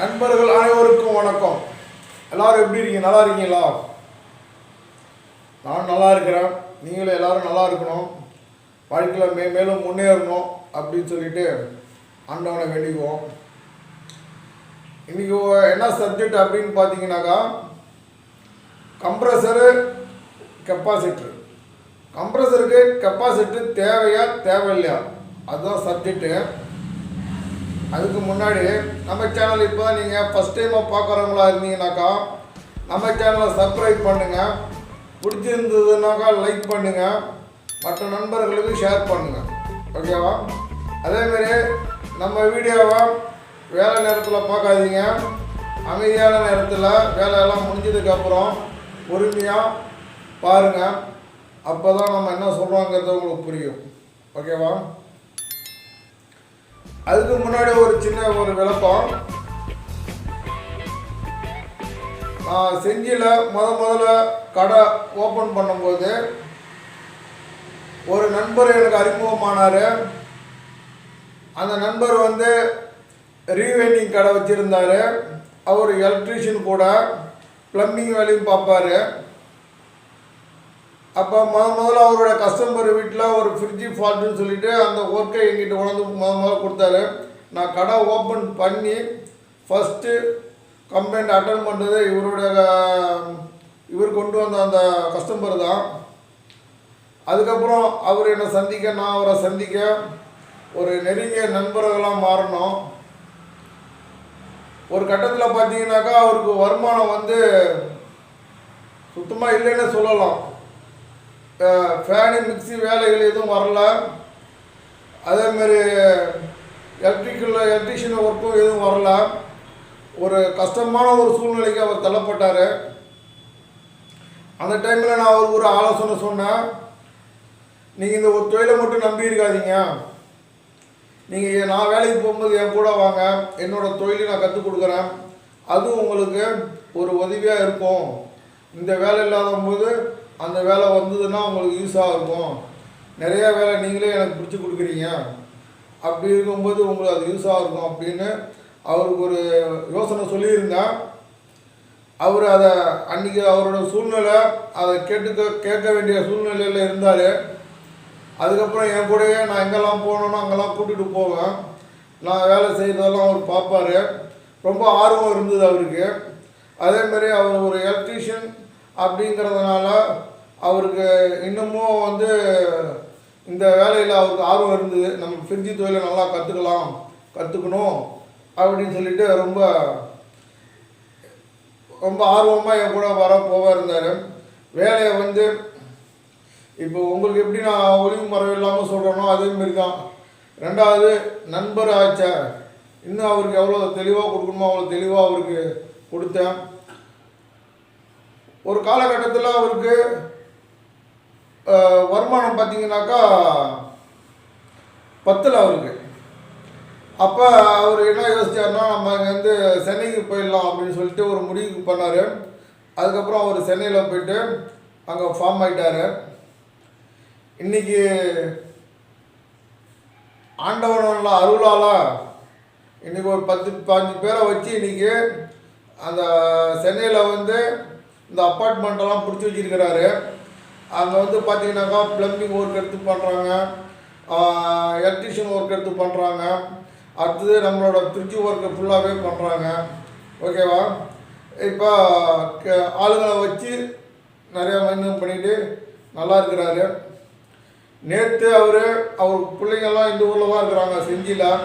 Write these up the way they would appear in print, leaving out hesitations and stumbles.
நண்பர்கள் அனைவருக்கும் வணக்கம். எல்லாரும் எப்படி இருக்கீங்க? நல்லா இருக்கீங்களா? நான் நல்லா இருக்கிறேன். நீங்களும் எல்லாரும் நல்லா இருக்கணும். வாழ்க்கையில் மேலும் முன்னேறணும் அப்படின்னு சொல்லிட்டு ஆண்டவனை வேண்டிக்குவோம். இன்றைக்கி என்ன சப்ஜெக்ட் அப்படின்னு பார்த்தீங்கன்னாக்கா, கம்ப்ரஸரு கெப்பாசிட்டர். கம்ப்ரஸருக்கு கெப்பாசிட்டர் தேவையா தேவையில்லையா, அதுதான் சப்ஜெக்டு. அதுக்கு முன்னாடி நம்ம சேனல் இப்போ தான் நீங்கள் ஃபஸ்ட் டைமாக பார்க்குறவங்களா இருந்தீங்கன்னாக்கா நம்ம சேனலை சப்ஸ்கிரைப் பண்ணுங்கள். பிடிச்சிருந்ததுனாக்கா லைக் பண்ணுங்கள், மற்ற நண்பர்களுக்கு ஷேர் பண்ணுங்கள். ஓகேவா? அதேமாரி நம்ம வீடியோவை வேலை நேரத்தில் பார்க்காதீங்க. அமைதியான நேரத்தில் வேலையெல்லாம் முடிஞ்சதுக்கப்புறம் பொறுமையாக பாருங்கள். அப்போ தான் நம்ம என்ன சொல்கிறோங்கிறது உங்களுக்கு புரியும். ஓகேவா? அதுக்கு முன்னாடி ஒரு சின்ன விளக்கம். நான் செஞ்சியில் முதல்ல கடை ஓப்பன் பண்ணும்போது ஒரு நண்பர் எனக்கு அறிமுகமானார். அந்த நண்பர் ரீவைண்டிங் கடை வச்சுருந்தார். அவர் எலக்ட்ரீஷியன் கூட, ப்ளம்பிங் வேலையும் பார்ப்பார். அப்போ முதல்ல அவரோட கஸ்டமர் வீட்டில் ஒரு ஃப்ரிட்ஜு ஃபால்ட்டுன்னு சொல்லிவிட்டு அந்த ஒர்க்கை எங்கிட்ட முதல்ல கொடுத்தாரு. நான் கடை ஓப்பன் பண்ணி ஃபஸ்ட்டு கம்ப்ளைண்ட் அட்டன் பண்ணுறது இவர் கொண்டு வந்த அந்த கஸ்டமர் தான். அதுக்கப்புறம் அவர் என்னை சந்திக்க, நான் அவரை சந்திக்க ஒரு நெருங்கிய நண்பர்களாக மாறணும். ஒரு கட்டத்தில் பார்த்தீங்கன்னாக்கா அவருக்கு வருமானம் சுத்தமாக இல்லைன்னு சொல்லலாம். ஃபேனு மிக்சி வேலைகள் எதுவும் வரல. அதேமாரி எலக்ட்ரிஷியன் ஒர்க்கும் எதுவும் வரல. ஒரு கஷ்டமான ஒரு சூழ்நிலைக்கு அவர் தள்ளப்பட்டார். அந்த டைமில் நான் அவருக்கு ஒரு ஆலோசனை சொன்னேன். நீங்கள் இந்த ஒரு தொழிலை மட்டும் நம்பி இருக்காதீங்க. நீங்கள் நான் வேலைக்கு போகும்போது என் கூட வாங்க, என்னோடய தொழிலை நான் கற்றுக் கொடுக்குறேன். அதுவும் உங்களுக்கு ஒரு உதவியாக இருக்கும். இந்த வேலை இல்லாத போது அந்த வேலை வந்ததுன்னா உங்களுக்கு யூஸாக இருக்கும். நிறையா வேலை நீங்களே எனக்கு பிடிச்சி கொடுக்குறீங்க. அப்படி இருக்கும்போது உங்களுக்கு அது யூஸாக இருக்கும் அப்படின்னு அவருக்கு ஒரு யோசனை சொல்லியிருந்தேன். அவர் அதை அன்றைக்கி அவரோட சூழ்நிலை அதை கேட்க வேண்டிய சூழ்நிலையில் இருந்தார். அதுக்கப்புறம் என் கூடயே நான் எங்கெல்லாம் போகணுன்னா அங்கெல்லாம் கூட்டிகிட்டு போவேன். நான் வேலை செய்கிறதெல்லாம் அவர் பார்ப்பார். ரொம்ப ஆர்வம் இருந்தது அவருக்கு. அதேமாரி அவர் ஒரு எலக்ட்ரீஷியன் அப்படிங்கிறதுனால அவருக்கு இன்னமும் இந்த வேலையில் அவருக்கு ஆர்வம் இருந்தது. நம்ம ஃப்ரிட்ஜு தொழிலை நல்லா கற்றுக்கணும் அப்படின்னு சொல்லிட்டு ரொம்ப ரொம்ப ஆர்வமாக என் கூட போக இருந்தார். வேலையை இப்போ உங்களுக்கு எப்படி நான் ஒளிவு மறைவு இல்லாமல் சொல்கிறேனோ அதேமாரி தான். ரெண்டாவது நண்பர் ஆச்சா, இன்னும் அவருக்கு எவ்வளோ தெளிவாக கொடுக்கணுமோ அவ்வளோ தெளிவாக அவருக்கு கொடுத்தேன். ஒரு காலகட்டத்தில் அவருக்கு வருமானம் பார்த்தீங்கன்னாக்கா 10 அவருக்கு. அப்போ அவர் என்ன யோசிச்சார்னா, நம்ம இங்கேருந்து சென்னைக்கு போயிடலாம் அப்படின்னு சொல்லிட்டு ஒரு முடிவுக்கு பண்ணார். அதுக்கப்புறம் அவர் சென்னையில் போயிட்டு அங்கே ஃபார்ம் ஆகிட்டார். இன்றைக்கி ஆண்டவனோட அருளால் இன்றைக்கி ஒரு 10-15 பேரை வச்சு இன்றைக்கி அந்த சென்னையில் இந்த அப்பார்ட்மெண்ட்டெல்லாம் பிடிச்சி வச்சுருக்கிறாரு. அங்கே பார்த்தீங்கன்னாக்கா ப்ளம்பிங் ஒர்க் எடுத்து பண்ணுறாங்க, எலக்ட்ரிஷியன் ஒர்க் எடுத்து பண்ணுறாங்க, அடுத்தது நம்மளோட ஃப்ரிட்ஜு ஒர்க்கை ஃபுல்லாகவே பண்ணுறாங்க. ஓகேவா? இப்போ ஆளுங்களை வச்சு நிறையா மெயின்டைன் பண்ணிவிட்டு நல்லா இருக்கிறாரு. நேற்று அவர் பிள்ளைங்கள்லாம் இந்த ஊரில் தான் இருக்கிறாங்க, செஞ்சியில்.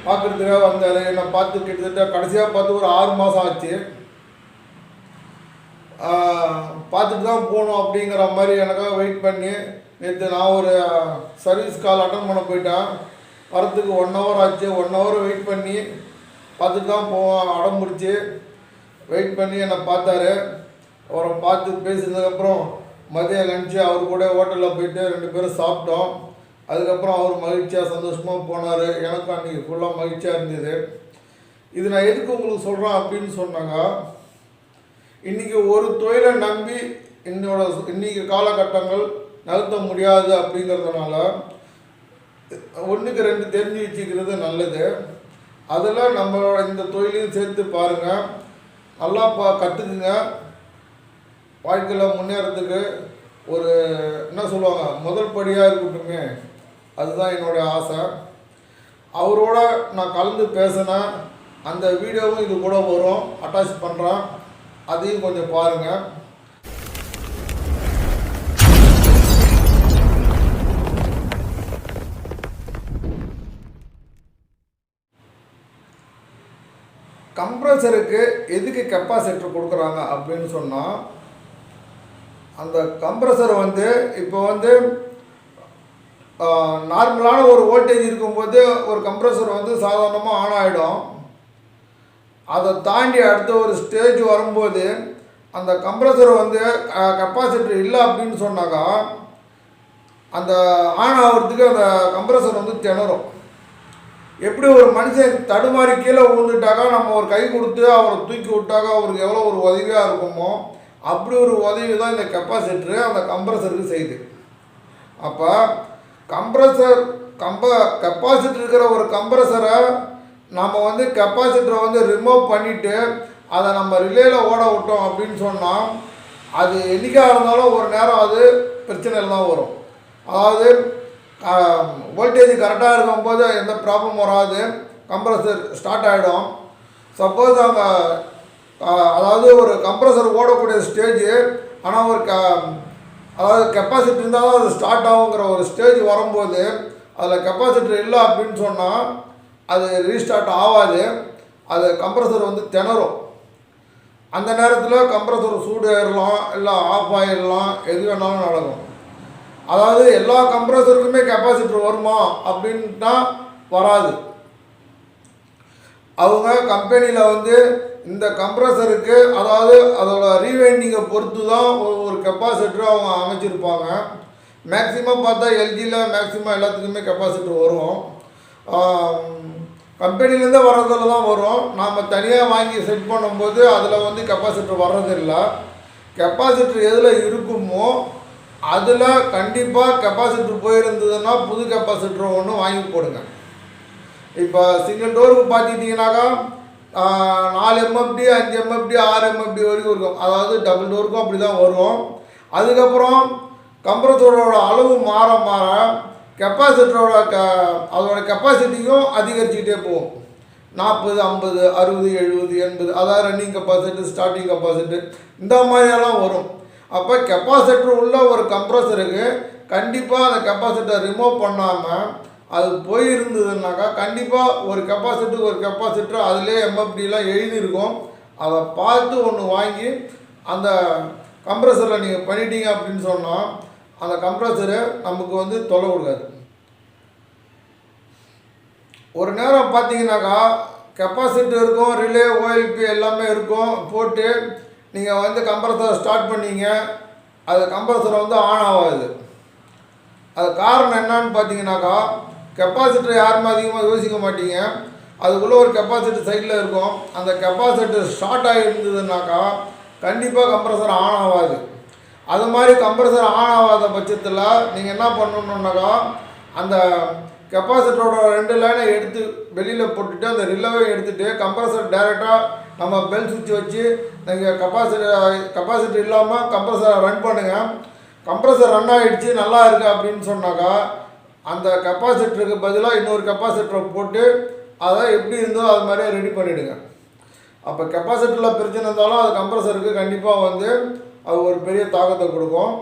பார்க்குறதுக்காக வந்தார். என்னை பார்த்து கிட்டத்தட்ட கடைசியாக பார்த்து ஒரு 6 மாதம் ஆச்சு. பார்த்துட்டு தான் போகணும் அப்படிங்கிற மாதிரி எனக்காக வெயிட் பண்ணி நேற்று நான் ஒரு சர்வீஸ் கால் அட்டன் பண்ண போயிட்டேன். வரத்துக்கு 1 ஹவர் ஆச்சு. 1 ஹவர் வெயிட் பண்ணி பார்த்துட்டு தான் போவோம். அடம் முடிச்சு வெயிட் பண்ணி என்னை பார்த்தாரு. அவரை பார்த்து பேசினதுக்கப்புறம் மதியம் லஞ்சு அவர் கூட ஹோட்டலில் போயிட்டு 2 பேரும் சாப்பிட்டோம். அதுக்கப்புறம் அவர் மகிழ்ச்சியாக சந்தோஷமாக போனார். எனக்கும் அன்றைக்கி ஃபுல்லாக மகிழ்ச்சியாக இருந்தது. இது நான் எதுக்கு உங்களுக்கு சொல்கிறேன் அப்படின்னு சொன்னாங்க, இன்றைக்கி ஒரு தொழிலை நம்பி இன்றைக்கி காலகட்டங்கள் நகர்த்த முடியாது அப்படிங்கிறதுனால 1க்கு 2 தெரிஞ்சு வச்சுக்கிறது நல்லது. அதில் நம்மளோட இந்த தொழிலையும் சேர்த்து பாருங்கள். நல்லா கற்றுக்குங்க. வாழ்க்கையில் முன்னேறதுக்கு ஒரு என்ன சொல்லுவாங்க, முதல் படியாக இருக்கட்டுமே, அதுதான் என்னுடைய ஆசை. அவரோட நான் கலந்து பேசினேன். அந்த வீடியோவும் இது கூட வரும், அட்டாச் பண்ணுறேன். அதையும் கொஞ்சம் பாருங்கள். கம்ப்ரஸருக்கு எதுக்கு கெப்பாசிட்டர் கொடுக்குறாங்க அப்படின்னு சொன்னால், அந்த கம்ப்ரஸர் இப்போ நார்மலான ஒரு வோல்டேஜ் இருக்கும்போது ஒரு கம்ப்ரஸர் சாதாரணமாக ஆன் ஆகிடும். அதை தாண்டி அடுத்த ஒரு ஸ்டேஜ் வரும்போது அந்த கம்ப்ரஸர் கெப்பாசிட்டர் இல்லை அப்படின்னு சொன்னாக்கா அந்த ஆன் ஆகிறதுக்கு அந்த கம்ப்ரஸர் திணறும். எப்படி ஒரு மனுஷன் தடுமாறி கீழே விழுந்துட்டாக்கா நம்ம ஒரு கை கொடுத்து அவரை தூக்கி விட்டாக்கா அவருக்கு எவ்வளோ ஒரு உதவியாக இருக்குமோ, அப்படி ஒரு உதவி தான் இந்த கெப்பாசிட்டரு அந்த கம்ப்ரஸருக்கு செய்யுது. அப்போ கெப்பாசிட்டர் இருக்கிற ஒரு கம்ப்ரஸரை நம்ம கெப்பாசிட்டரை ரிமூவ் பண்ணிவிட்டு அதை நம்ம ரிலேயில் ஓட விட்டோம் அப்படின்னு சொன்னால் அது என்றைக்காக இருந்தாலும் ஒரு நேரம் அது பிரச்சனையில் தான் வரும். அதாவது வோல்டேஜ் கரெக்டாக இருக்கும்போது எந்த ப்ராப்ளம் வராது, கம்ப்ரஸர் ஸ்டார்ட் ஆகிடும். சப்போஸ் அங்கே அதாவது ஒரு கம்ப்ரஸர் ஓடக்கூடிய ஸ்டேஜ், ஆனால் அதாவது கெப்பாசிட்டர் இருந்தால் தான் அது ஸ்டார்ட் ஆகுங்கிற ஒரு ஸ்டேஜ் வரும்போது அதில் கெப்பாசிட்டர் இல்லை அப்படின்னு சொன்னால் அது ரீஸ்டார்ட் ஆகாது. அது கம்ப்ரஸர் திணறும். அந்த நேரத்தில் கம்ப்ரஸர் சூடு ஏறலாம், இல்லை ஆஃப் ஆகிடலாம், எது வேணாலும் நடக்கும். அதாவது எல்லா கம்ப்ரஸருக்குமே கெப்பாசிட்டர் வருமா அப்படின்ட்டா வராது. அவங்க கம்பெனியில் இந்த கம்ப்ரஸருக்கு அதாவது அதோட ரீவைண்டிங்கை பொறுத்து தான் ஒரு கெப்பாசிட்டர் அவங்க அமைச்சிருப்பாங்க. மேக்ஸிமம் பார்த்தா எல்ஜியில் மேக்ஸிமம் எல்லாத்துக்குமே கெப்பாசிட்டர் வரும். கம்பெனிலேருந்தே வர்றதில் தான் வரும். நாம் தனியாக வாங்கி செட் பண்ணும்போது அதில் கெப்பாசிட்டர் வர்றதில்லை. கெப்பாசிட்டர் எதில் இருக்குமோ அதில் கண்டிப்பாக கெப்பாசிட்டர் போயிருந்ததுன்னா புது கெப்பாசிட்டர் ஒன்று வாங்கி போடுங்க. இப்போ சிங்கிள் டோருக்கு பார்த்துக்கிட்டிங்கனாக்கா 4 MFD 5 MFD 6 MFD வரைக்கும் இருக்கும். அதாவது டபுள் டோருக்கும் அப்படி தான் வரும். அதுக்கப்புறம் கம்ப்ரஸரோட அளவு மாற மாற கெப்பாசிட்டரோட அதோட கெப்பாசிட்டியும் அதிகரிச்சுக்கிட்டே போகும். 40 50 60 70 80 அதாவது ரன்னிங் கெப்பாசிட்டி, ஸ்டார்டிங் கெப்பாசிட்டி இந்த மாதிரியெல்லாம் வரும். அப்போ கெப்பாசிட்டர் உள்ள ஒரு கம்ப்ரஸருக்கு கண்டிப்பாக அந்த கெப்பாசிட்டர் ரிமூவ் பண்ணாமல் அது போயிருந்ததுனாக்கா கண்டிப்பாக ஒரு கெப்பாசிட்டர் அதிலே எம்எஃப்டிலாம் எழுதியிருக்கும். அதை பார்த்து ஒன்று வாங்கி அந்த கம்ப்ரஸரில் நீங்கள் பண்ணிட்டீங்க அப்படின்னு சொன்னால் அந்த கம்ப்ரஸரு நமக்கு தொலை கொடுக்காது. ஒரு நேரம் பார்த்தீங்கன்னாக்கா கெப்பாசிட்டர் இருக்கும், ரிலே, ஓஎல்பி எல்லாமே இருக்கும். போட்டு நீங்கள் கம்ப்ரஸரை ஸ்டார்ட் பண்ணீங்க, அது கம்ப்ரஸரை ஆன் ஆகாது. அது காரணம் என்னன்னு பார்த்தீங்கன்னாக்கா கெப்பாசிட்டர் யாருமே அதிகமாக யோசிக்க மாட்டீங்க. அதுக்குள்ளே ஒரு கெப்பாசிட்டர் சைடில் இருக்கும். அந்த கெப்பாசிட்டர் ஷார்ட் ஆகிருந்ததுனாக்கா கண்டிப்பாக கம்ப்ரஸர் ஆன் ஆகாது. அது மாதிரி கம்ப்ரஸர் ஆன் ஆகாத பட்சத்தில் நீங்கள் என்ன பண்ணணுன்னாக்கா அந்த கெப்பாசிட்டரோட 2 லைனை எடுத்து வெளியில் போட்டுட்டு அந்த ரிலேவை எடுத்துகிட்டு கம்ப்ரஸர் டைரெக்டாக நம்ம பெல் சுவிட்ச் வச்சு நீங்கள் கெப்பாசிட்டர் இல்லாமல் கம்ப்ரஸரை ரன் பண்ணுங்கள். கம்ப்ரஸர் ரன் ஆகிடுச்சு நல்லா இருக்குது அப்படின்னு சொன்னாக்கா அந்த கெப்பாசிட்டருக்கு பதிலாக இன்னொரு கெப்பாசிட்டரை போட்டு அதை எப்படி இருந்தோ அது மாதிரியே ரெடி பண்ணிவிடுங்க. அப்போ கெப்பாசிட்டரில் பிரச்சனை இருந்தாலும் அது கம்ப்ரஸருக்கு கண்டிப்பாக அது ஒரு பெரிய தாக்கத்தை கொடுக்கும்.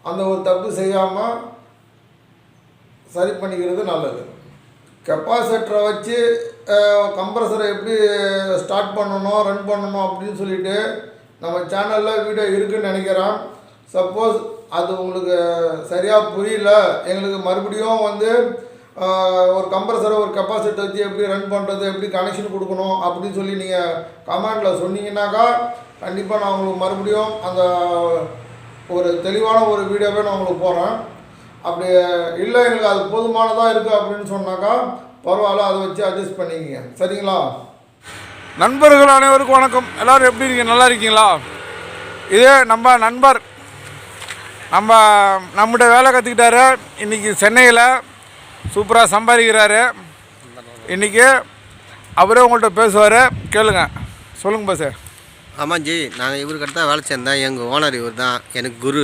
அந்த ஒரு தப்பு செய்யாமல் சரி பண்ணிக்கிறது நல்லது. கெப்பாசிட்டரை வச்சு கம்ப்ரஸரை எப்படி ஸ்டார்ட் பண்ணணும், ரன் பண்ணணும் அப்படின்னு சொல்லிட்டு நம்ம சேனலில் வீடியோ இருக்குதுன்னு நினைக்கிறேன். சப்போஸ் அது உங்களுக்கு சரியாக புரியல, எங்களுக்கு மறுபடியும் ஒரு கம்ப்ரஸரை ஒரு கெப்பாசிட்டர் வச்சு எப்படி ரன் பண்ணுறது, எப்படி கனெக்ஷன் கொடுக்கணும் அப்படின்னு சொல்லி நீங்கள் கமெண்டில் சொன்னீங்கன்னாக்கா கண்டிப்பாக நான் உங்களுக்கு மறுபடியும் அந்த ஒரு தெளிவான ஒரு வீடியோவே நான் உங்களுக்கு போடுறேன். அப்படி இல்லை எங்களுக்கு அது போதுமானதாக இருக்குது அப்படின்னு சொன்னாக்கா பரவாயில்ல, அதை வச்சு அட்ஜஸ்ட் பண்ணிக்கிங்க. சரிங்களா? நண்பர்கள் அனைவருக்கும் வணக்கம். எல்லோரும் எப்படி இருக்கீங்க? நல்லா இருக்கீங்களா? இதே நம்ம நண்பர் நம்மகிட்ட வேலை கற்றுக்கிட்டாரு. இன்றைக்கி சென்னையில் சூப்பராக சம்பாதிக்கிறாரு. இன்றைக்கி அவரே உங்கள்கிட்ட பேசுவார், கேளுங்க. சொல்லுங்கள் பாஸ். ஆமாம் ஜி, நாங்கள் இவர்கிட்ட தான் வேலை சேர்ந்தேன். எங்கள் ஓனர் இவர் தான், எனக்கு குரு.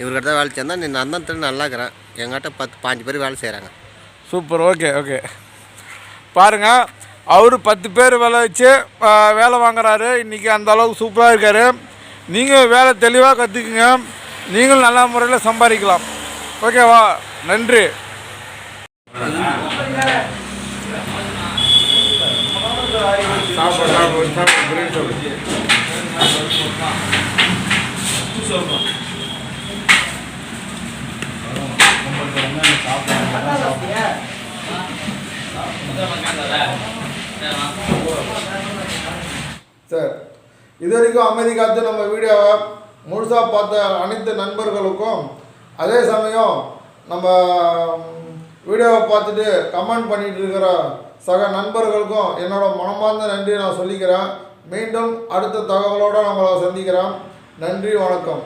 இவர்கிட்ட தான் வேலை சேர்ந்தேன். நான் தான் நல்லா இருக்கிறேன். எங்கிட்ட 10-15 பேர் வேலை செய்கிறாங்க. சூப்பர். Okay okay. பாருங்கள், அவர் 10 பேர் வேலை வச்சு வேலை வாங்குறாரு. இன்றைக்கி அந்த அளவுக்கு சூப்பராக இருக்கார். நீங்கள் வேலை தெளிவாக கற்றுக்குங்க, நீங்களும் நல்ல முறையில் சம்பாதிக்கலாம். ஓகேவா? நன்றி. சார், இது வரைக்கும் அமைதி காத்து நம்ம வீடியோவை முழுசாக பார்த்த அனைத்து நண்பர்களுக்கும், அதே சமயம் நம்ம வீடியோவை பார்த்துட்டு கமெண்ட் பண்ணிகிட்டு இருக்கிற சக நண்பர்களுக்கும் என்னோட மனமார்ந்த நன்றி நான் சொல்லிக்கிறேன். மீண்டும் அடுத்த தகவலோடு நம்மளை சந்திக்கிறேன். நன்றி, வணக்கம்.